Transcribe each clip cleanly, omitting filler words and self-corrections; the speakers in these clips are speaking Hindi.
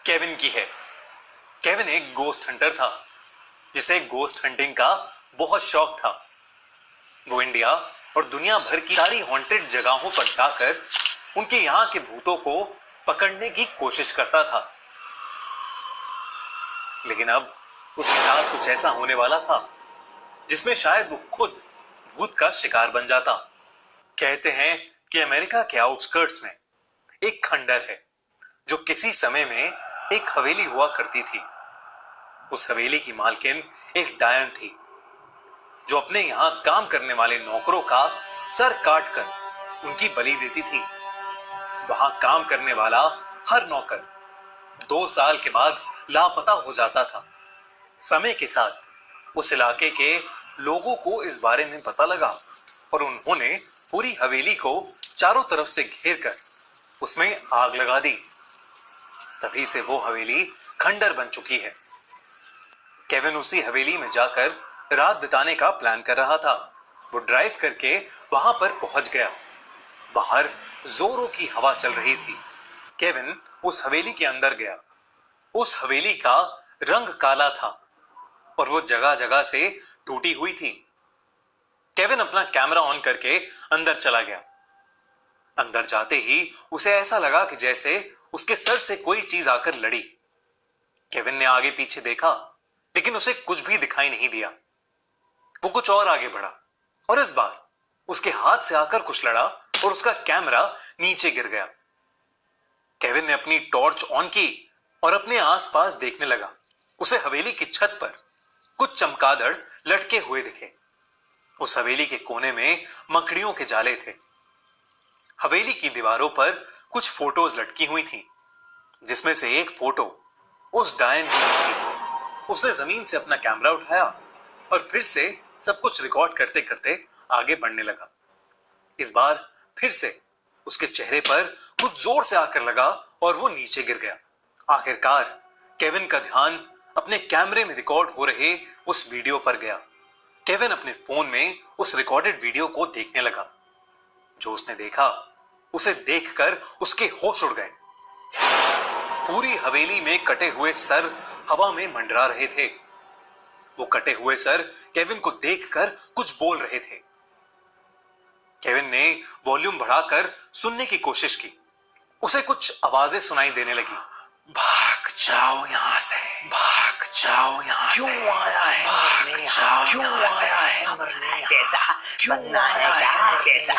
केविन की है। केविन एक गोस्ट हंटर था जिसे गोस्ट हंटिंग का बहुत शौक था। वो इंडिया और दुनिया भर की सारी हॉन्टेड जगहों पर जाकर उनके यहाँ के भूतों को पकड़ने की कोशिश करता था। लेकिन अब उसके साथ कुछ ऐसा होने वाला था जिसमें शायद वो खुद भूत का शिकार बन जाता। कहते हैं कि अमेरिका के आउटस्कर्ट्स में एक खंडर है जो किसी समय में एक हवेली हुआ करती थी। उस हवेली की मालकिन एक डायन थी जो अपने यहां काम करने वाले नौकरों का सर काटकर उनकी बलि देती थी। वहां काम करने वाला हर नौकर 2 साल के बाद लापता हो जाता था। समय के साथ उस इलाके के लोगों को इस बारे में पता लगा और उन्होंने पूरी हवेली को चारों तरफ से घेर कर उसमें आग लगा दी। तभी से वो हवेली खंडर बन चुकी है। केविन उसी हवेली में जाकर रात बिताने का प्लान कर रहा था। वो ड्राइव करके वहां पर पहुंच गया। बाहर जोरों की हवा चल रही थी। केविन उस हवेली के अंदर गया। उस हवेली का रंग काला था और वो जगह जगह से टूटी हुई थी। केविन अपना कैमरा ऑन करके अंदर चला गया। अंदर जाते ही उसे ऐसा लगा कि जैसे उसके सर से कोई चीज आकर लड़ी। केविन ने आगे पीछे देखा लेकिन उसे कुछ भी दिखाई नहीं दिया। वो कुछ और आगे बढ़ा और इस बार उसके हाथ से आकर कुछ लड़ा और उसका कैमरा नीचे गिर गया। केविन ने अपनी टॉर्च ऑन की और अपने आसपास देखने लगा। उसे हवेली की छत पर कुछ चमगादड़ लटके हुए दिखे। उस हवेली के कोने में मकड़ियों के जाले थे। हवेली की दीवारों पर कुछ फोटोज लटकी हुई थी जिसमें से एक फोटो उस डायन की थी। उसने जमीन से अपना कैमरा उठाया और फिर से सब कुछ रिकॉर्ड करते करते आगे बढ़ने लगा। इस बार फिर से उसके चेहरे पर कुछ जोर से आकर लगा और वो नीचे गिर गया। आखिरकार केविन का ध्यान अपने कैमरे में रिकॉर्ड हो रहे उस वीडियो पर गया। केविन अपने फोन में उस रिकॉर्डेड वीडियो को देखने लगा। जो उसने देखा उसे देखकर उसके होश उड़ गए। पूरी हवेली में कटे हुए सर हवा में मंडरा रहे थे। वो कटे हुए सर केविन को देखकर कुछ बोल रहे थे। केविन ने वॉल्यूम बढ़ाकर सुनने की कोशिश की। उसे कुछ आवाजें सुनाई देने लगी। भाग जाओ यहाँ से, भाग जाओ यहाँ से। क्यों आया है? भाग जाओ क्यों यहाँ से। आया है? मरने जैसा क्यों बनना है आया क्या? है? जैसा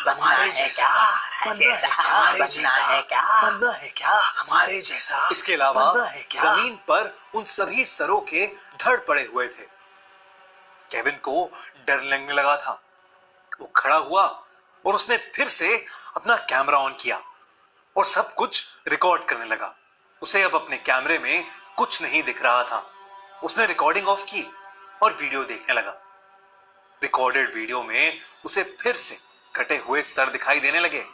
बनना हमारे है जैसा क्या? बनना है जैसा क्या? हमारे बनना जैसा है क्या? बनना है क्या? हमारे जैसा इसके अलावा बनना है क्या? जमीन पर उन सभी सरों के धड़ पड़े हुए थे। केविन को डर लगने लगा था। वो खड़ा हुआ और उसने फिर से अपना कैमरा ऑन किया और सब कुछ रिकॉर्ड करने लगा। उसे अब अपने कैमरे में कुछ नहीं दिख रहा था। उसने रिकॉर्डिंग ऑफ की और वीडियो देखने लगा। रिकॉर्डेड वीडियो में उसे फिर से कटे हुए सर दिखाई देने लगे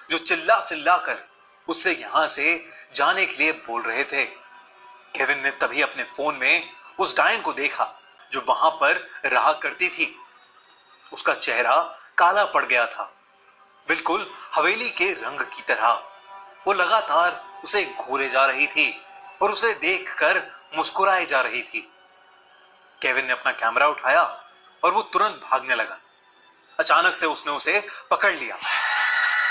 जो चिल्ला चिल्ला कर उससे यहां से जाने के लिए बोल रहे थे। केविन ने तभी अपने फोन में उस डायन को देखा जो वहां पर रहा करती थी। उसका चेहरा काला पड़ गया था, बिल्कुल हवेली के रंग की तरह। वो लगातार उसे घूरे जा रही थी और उसे देखकर मुस्कुराए जा रही थी। केविन ने अपना कैमरा उठाया और वो तुरंत भागने लगा। अचानक से उसने उसे पकड़ लिया।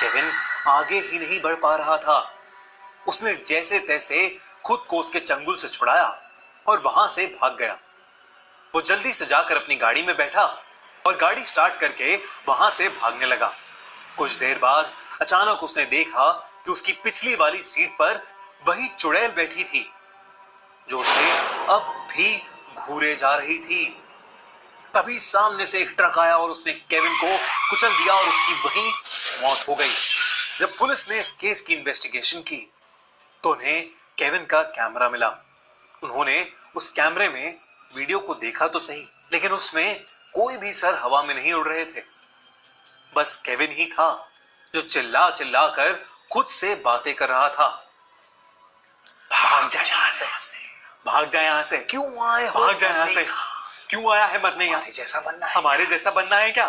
केविन आगे ही नहीं बढ़ पा रहा था। उसने जैसे तैसे खुद को उसके चंगुल से छुड़ाया और वहां से भाग गया। वो जल्दी से जाकर अपनी गाड़ी में बैठा और गाड़ी स्टार्ट करके वहां से भागने लगा। कुछ देर बाद अचानक उसने देखा कि उसकी पिछली वाली सीट पर वही चुड़ैल बैठी थी जो उसे अब भी घूरे जा रही थी। तभी सामने से एक ट्रक आया और उसने केविन को कुचल दिया और उसकी वहीं मौत हो गई। जब पुलिस ने इस केस की इन्वेस्टिगेशन की तो उन्हें केविन का कैमरा मिला। उन्होंने उस कैमरे में वीडियो को देखा तो सही, लेकिन उसमें कोई भी सर हवा में नहीं उड़ रहे थे। बस केविन ही था जो चिल्ला चिल्ला कर खुद से बातें कर रहा था। भाग जा यहाँ से, भाग जा यहाँ से। क्यों आए हो? भाग जा यहाँ से। क्यों आया है मरने? हमारे जैसा बनना है। हमारे जैसा बनना है क्या?